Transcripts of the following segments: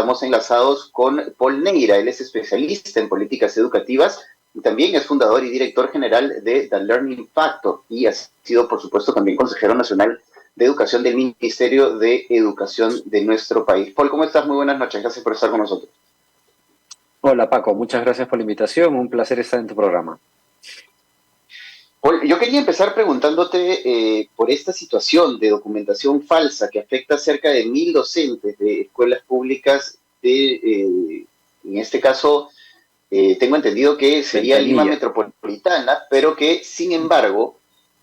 estamos enlazados con Paul Neira. Él es especialista en políticas educativas y también es fundador y director general de The Learning Factor y ha sido, por supuesto, también consejero nacional de educación del Ministerio de Educación de nuestro país. Paul, ¿cómo estás? Muy buenas noches. Gracias por estar con nosotros. Hola Paco, muchas gracias por la invitación. Un placer estar en tu programa. Paul, yo quería empezar preguntándote por esta situación de documentación falsa que afecta a cerca de 1.000 docentes de escuelas públicas en este caso, tengo entendido que sería Lima Ventanilla. Metropolitana, pero que sin embargo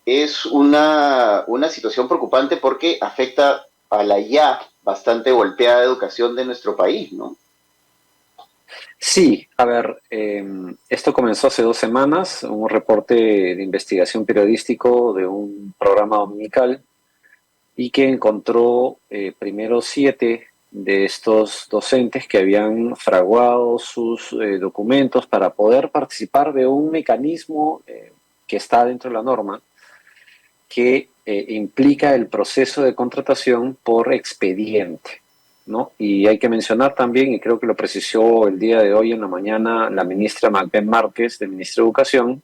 es una situación preocupante porque afecta a la ya bastante golpeada educación de nuestro país, ¿no? Sí, a ver, esto comenzó hace 2 semanas, un reporte de investigación periodístico de un programa dominical y que encontró primero 7 de estos docentes que habían fraguado sus documentos para poder participar de un mecanismo que está dentro de la norma que implica el proceso de contratación por expediente, ¿no? Y hay que mencionar también, y creo que lo precisó el día de hoy en la mañana la ministra Magdalena Márquez, del Ministerio de Educación,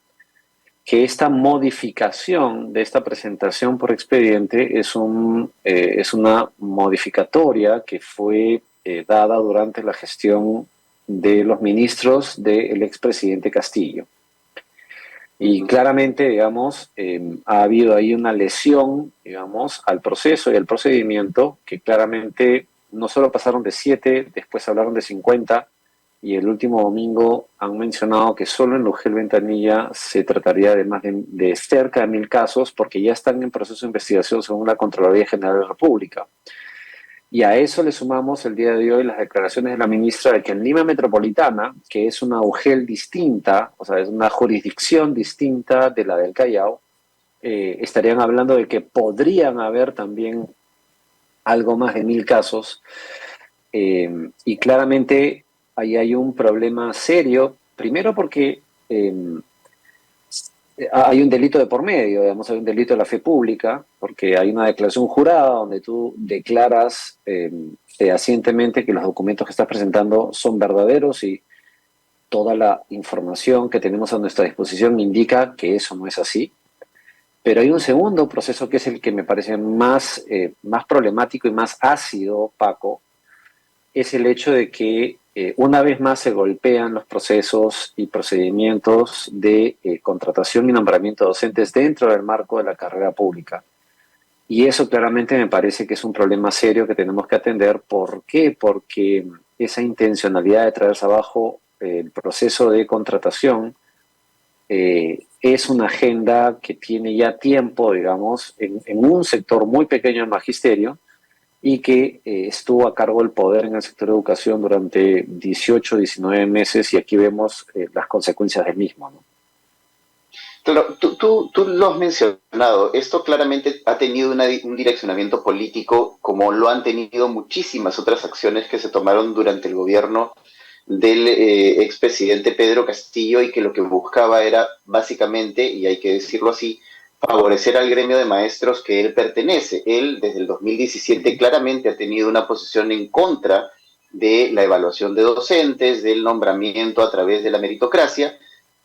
que esta modificación de esta presentación por expediente es una modificatoria que fue dada durante la gestión de los ministros del expresidente Castillo. Y claramente, digamos, ha habido ahí una lesión, digamos, al proceso y al procedimiento que claramente no solo pasaron de 7, después hablaron de 50 y el último domingo han mencionado que solo en Lugel Ventanilla se trataría de más de cerca de 1.000 casos porque ya están en proceso de investigación según la Contraloría General de la República. Y a eso le sumamos el día de hoy las declaraciones de la ministra de que en Lima Metropolitana, que es una UGEL distinta, o sea, es una jurisdicción distinta de la del Callao, estarían hablando de que podrían haber también algo más de 1.000 casos. Y claramente ahí hay un problema serio, primero porque hay un delito de por medio, digamos, hay un delito de la fe pública, porque hay una declaración jurada donde tú declaras fehacientemente que los documentos que estás presentando son verdaderos y toda la información que tenemos a nuestra disposición indica que eso no es así. Pero hay un segundo proceso que es el que me parece más problemático y más ácido, Paco, es el hecho de que una vez más se golpean los procesos y procedimientos de contratación y nombramiento de docentes dentro del marco de la carrera pública. Y eso claramente me parece que es un problema serio que tenemos que atender. ¿Por qué? Porque esa intencionalidad de traerse abajo el proceso de contratación es una agenda que tiene ya tiempo, digamos, en un sector muy pequeño del magisterio, y que estuvo a cargo del poder en el sector de educación durante 18, 19 meses y aquí vemos las consecuencias del mismo, ¿no? Claro, tú lo has mencionado, esto claramente ha tenido un direccionamiento político como lo han tenido muchísimas otras acciones que se tomaron durante el gobierno del expresidente Pedro Castillo y que lo que buscaba era básicamente, y hay que decirlo así, favorecer al gremio de maestros que él pertenece. Él desde el 2017 claramente ha tenido una posición en contra de la evaluación de docentes, del nombramiento a través de la meritocracia,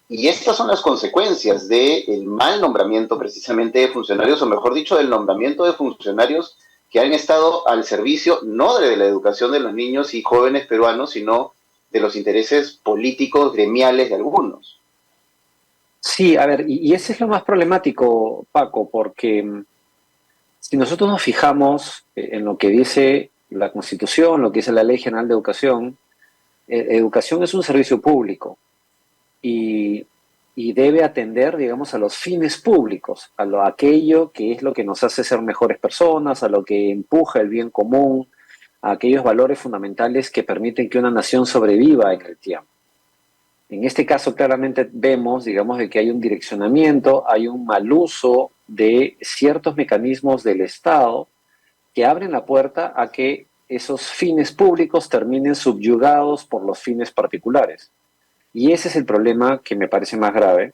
y estas son las consecuencias del mal nombramiento precisamente de funcionarios, o mejor dicho, del nombramiento de funcionarios que han estado al servicio no de la educación de los niños y jóvenes peruanos, sino de los intereses políticos, gremiales de algunos. Sí, a ver, y ese es lo más problemático, Paco, porque si nosotros nos fijamos en lo que dice la Constitución, lo que dice la Ley General de Educación, educación es un servicio público y, y debe atender, digamos, a los fines públicos, a aquello que es lo que nos hace ser mejores personas, a lo que empuja el bien común, a aquellos valores fundamentales que permiten que una nación sobreviva en el tiempo. En este caso claramente vemos, digamos, de que hay un direccionamiento, hay un mal uso de ciertos mecanismos del Estado que abren la puerta a que esos fines públicos terminen subyugados por los fines particulares. Y ese es el problema que me parece más grave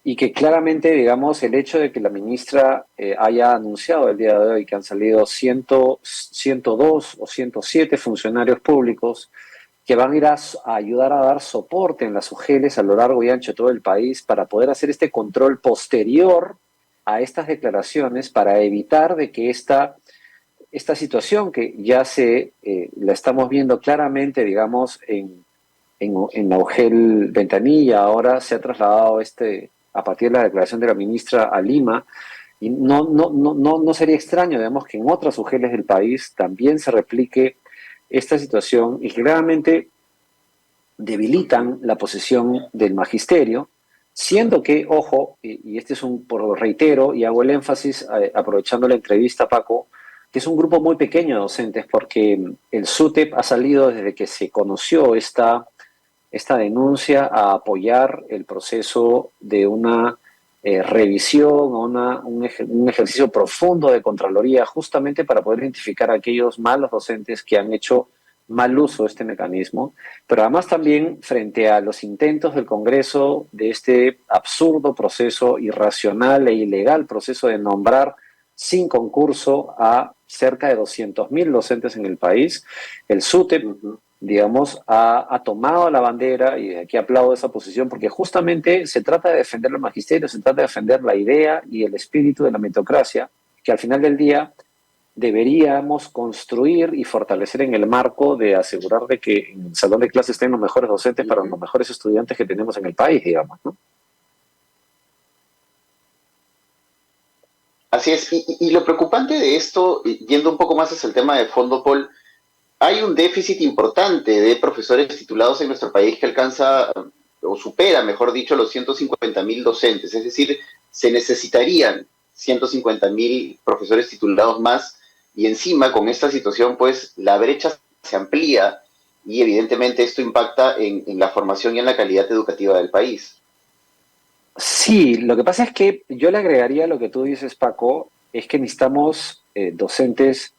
y que claramente, digamos, el hecho de que la ministra haya anunciado el día de hoy que han salido 102 o 107 funcionarios públicos que van a ir a ayudar a dar soporte en las UGELs a lo largo y ancho de todo el país para poder hacer este control posterior a estas declaraciones para evitar de que esta situación que ya la estamos viendo claramente, digamos, en la UGEL Ventanilla, ahora se ha trasladado a partir de la declaración de la ministra a Lima, y no sería extraño, digamos, que en otras UGELs del país también se replique esta situación y claramente debilitan la posición del magisterio, siendo que, ojo, y este es por reitero, y hago el énfasis aprovechando la entrevista, Paco, que es un grupo muy pequeño de docentes, porque el SUTEP ha salido desde que se conoció esta denuncia a apoyar el proceso de una revisión, un ejercicio profundo de Contraloría, justamente para poder identificar a aquellos malos docentes que han hecho mal uso de este mecanismo, pero además también frente a los intentos del Congreso de este absurdo proceso irracional e ilegal, proceso de nombrar sin concurso a cerca de 200.000 docentes en el país, el SUTEP, digamos, ha tomado la bandera, y aquí aplaudo esa posición, porque justamente se trata de defender el magisterio, se trata de defender la idea y el espíritu de la meritocracia, que al final del día deberíamos construir y fortalecer en el marco de asegurar de que en el salón de clases estén los mejores docentes para los mejores estudiantes que tenemos en el país, digamos, ¿no? Así es, y lo preocupante de esto, yendo un poco más hacia el tema de fondo, Paul, hay un déficit importante de profesores titulados en nuestro país que alcanza o supera, mejor dicho, los 150.000 docentes. Es decir, se necesitarían 150.000 profesores titulados más y encima con esta situación, pues la brecha se amplía y evidentemente esto impacta en la formación y en la calidad educativa del país. Sí, lo que pasa es que yo le agregaría lo que tú dices, Paco, es que necesitamos docentes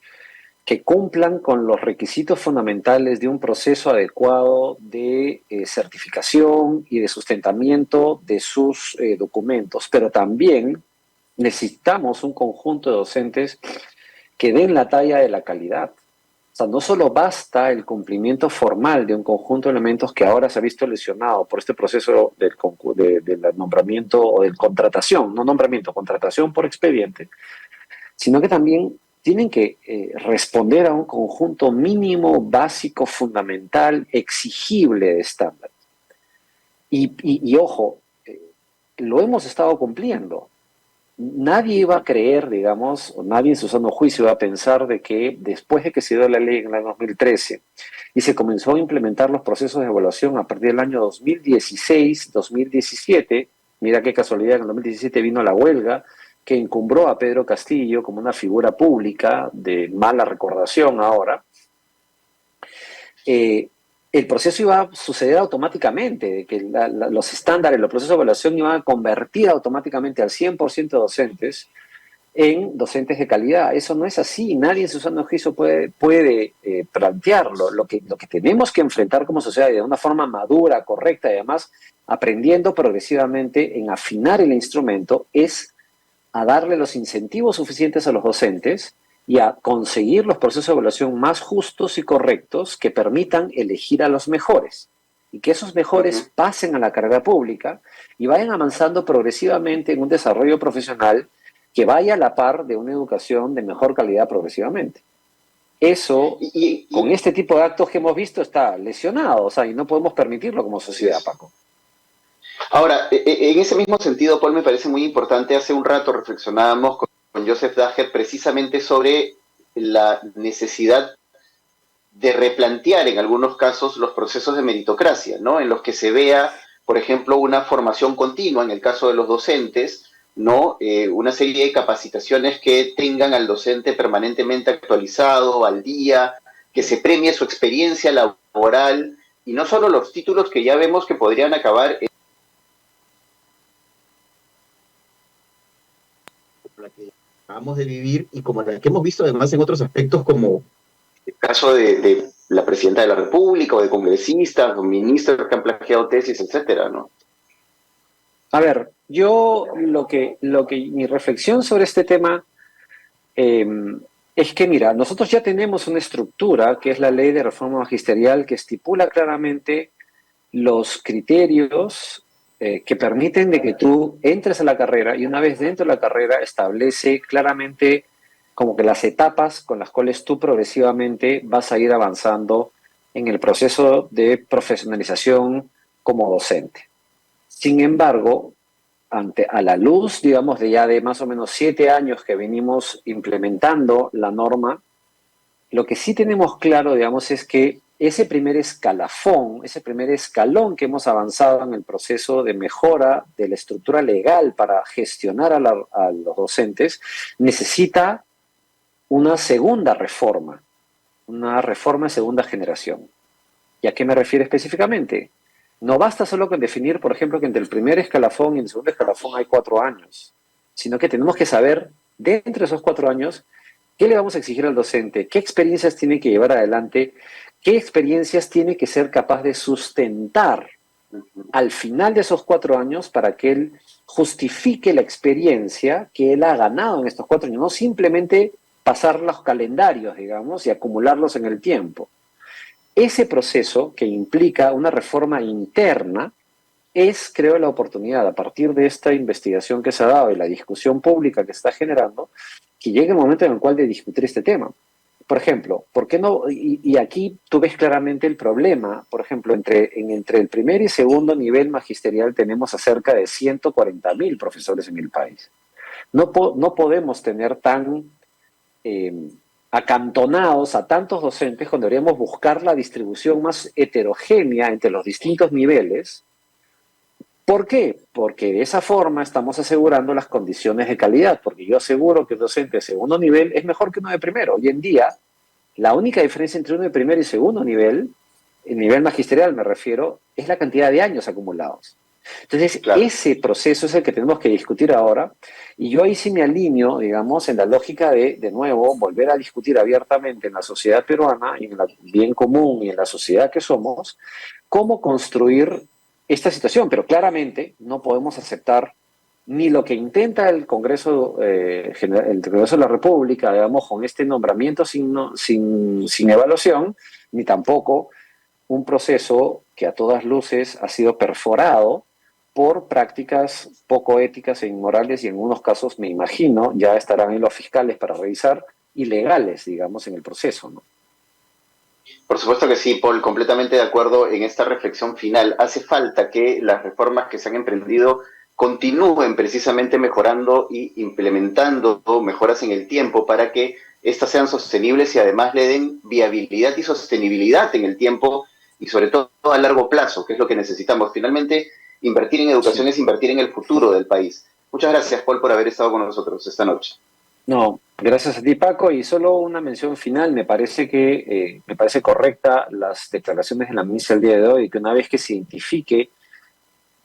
que cumplan con los requisitos fundamentales de un proceso adecuado de certificación y de sustentamiento de sus documentos, pero también necesitamos un conjunto de docentes que den la talla de la calidad. O sea, no solo basta el cumplimiento formal de un conjunto de elementos que ahora se ha visto lesionado por este proceso del nombramiento o de contratación, no nombramiento, contratación por expediente, sino que también tienen que responder a un conjunto mínimo, básico, fundamental, exigible de estándar. Y ojo, lo hemos estado cumpliendo. Nadie iba a creer, digamos, o nadie en su sano juicio iba a pensar de que después de que se dio la ley en el año 2013 y se comenzó a implementar los procesos de evaluación a partir del año 2016, 2017, mira qué casualidad, en el 2017 vino la huelga que encumbró a Pedro Castillo como una figura pública de mala recordación ahora, el proceso iba a suceder automáticamente, que los estándares, los procesos de evaluación iban a convertir automáticamente al 100% de docentes en docentes de calidad. Eso no es así, nadie en su sano juicio puede plantearlo. Lo que tenemos que enfrentar como sociedad de una forma madura, correcta y además aprendiendo progresivamente en afinar el instrumento es a darle los incentivos suficientes a los docentes y a conseguir los procesos de evaluación más justos y correctos que permitan elegir a los mejores y que esos mejores pasen a la carrera pública y vayan avanzando progresivamente en un desarrollo profesional que vaya a la par de una educación de mejor calidad progresivamente. Eso, con este tipo de actos que hemos visto, está lesionado, o sea, y no podemos permitirlo como sociedad, Paco. Ahora, en ese mismo sentido, Paul, me parece muy importante, hace un rato reflexionábamos con Joseph Daher precisamente sobre la necesidad de replantear en algunos casos los procesos de meritocracia, ¿no? En los que se vea, por ejemplo, una formación continua, en el caso de los docentes, ¿no? Una serie de capacitaciones que tengan al docente permanentemente actualizado, al día, que se premie su experiencia laboral y no solo los títulos que ya vemos que podrían acabar la que acabamos de vivir y como la que hemos visto además en otros aspectos como el caso de la presidenta de la República o de congresistas o ministros que han plagiado tesis, etcétera, ¿no? A ver, Yo mi reflexión sobre este tema eh, es que, mira, nosotros ya tenemos una estructura que es la Ley de Reforma Magisterial que estipula claramente los criterios que permiten de que tú entres a la carrera y una vez dentro de la carrera establece claramente como que las etapas con las cuales tú progresivamente vas a ir avanzando en el proceso de profesionalización como docente. Sin embargo, a la luz, digamos, de ya de más o menos 7 años que venimos implementando la norma, lo que sí tenemos claro, digamos, es que ese primer escalafón, ese primer escalón que hemos avanzado en el proceso de mejora de la estructura legal para gestionar a los docentes, necesita una segunda reforma, una reforma de segunda generación. ¿Y a qué me refiero específicamente? No basta solo con definir, por ejemplo, que entre el primer escalafón y el segundo escalafón hay 4 años, sino que tenemos que saber, dentro de esos 4 años, qué le vamos a exigir al docente, qué experiencias tiene que llevar adelante, qué experiencias tiene que ser capaz de sustentar al final de esos 4 años para que él justifique la experiencia que él ha ganado en estos 4 años, no simplemente pasar los calendarios, digamos, y acumularlos en el tiempo. Ese proceso que implica una reforma interna es, creo, la oportunidad, a partir de esta investigación que se ha dado y la discusión pública que está generando, que llegue el momento en el cual de discutir este tema. Por ejemplo, ¿por qué no? Y aquí tú ves claramente el problema. Por ejemplo, entre el primer y segundo nivel magisterial tenemos a cerca de 140.000 profesores en el país. No podemos tener tan eh, acantonados a tantos docentes cuando deberíamos buscar la distribución más heterogénea entre los distintos niveles. ¿Por qué? Porque de esa forma estamos asegurando las condiciones de calidad, porque yo aseguro que un docente de segundo nivel es mejor que uno de primero. Hoy en día, la única diferencia entre uno de primer y segundo nivel, el nivel magisterial me refiero, es la cantidad de años acumulados. Entonces, Claro. ese proceso es el que tenemos que discutir ahora, y yo ahí sí me alineo, digamos, en la lógica de nuevo, volver a discutir abiertamente en la sociedad peruana, y en el bien común y en la sociedad que somos, cómo construir esta situación, pero claramente no podemos aceptar ni lo que intenta el Congreso, el Congreso de la República, digamos, con este nombramiento sin evaluación, ni tampoco un proceso que a todas luces ha sido perforado por prácticas poco éticas e inmorales y en algunos casos, me imagino, ya estarán ahí los fiscales para revisar, ilegales, digamos, en el proceso, ¿no? Por supuesto que sí, Paul, completamente de acuerdo en esta reflexión final. Hace falta que las reformas que se han emprendido continúen precisamente mejorando y implementando mejoras en el tiempo para que éstas sean sostenibles y además le den viabilidad y sostenibilidad en el tiempo y sobre todo a largo plazo, que es lo que necesitamos. Finalmente, invertir en educación Sí. es invertir en el futuro del país. Muchas gracias, Paul, por haber estado con nosotros esta noche. No, gracias a ti, Paco. Y solo una mención final. Me parece correcta las declaraciones de la ministra el día de hoy, que una vez que se identifique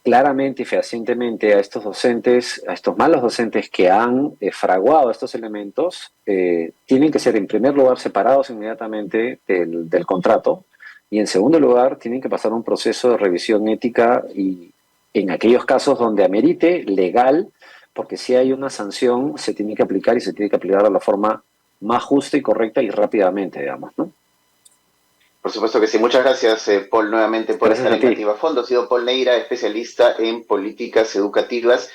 claramente y fehacientemente a estos docentes, a estos malos docentes que han fraguado estos elementos, tienen que ser en primer lugar separados inmediatamente del contrato y en segundo lugar tienen que pasar un proceso de revisión ética y en aquellos casos donde amerite legal, porque si hay una sanción se tiene que aplicar y se tiene que aplicar de la forma más justa y correcta y rápidamente, digamos, ¿no? Por supuesto que sí. Muchas gracias, Paul, nuevamente por Gracias estar a en ti. Activa Fondo. Ha sido Paul Neira, especialista en políticas educativas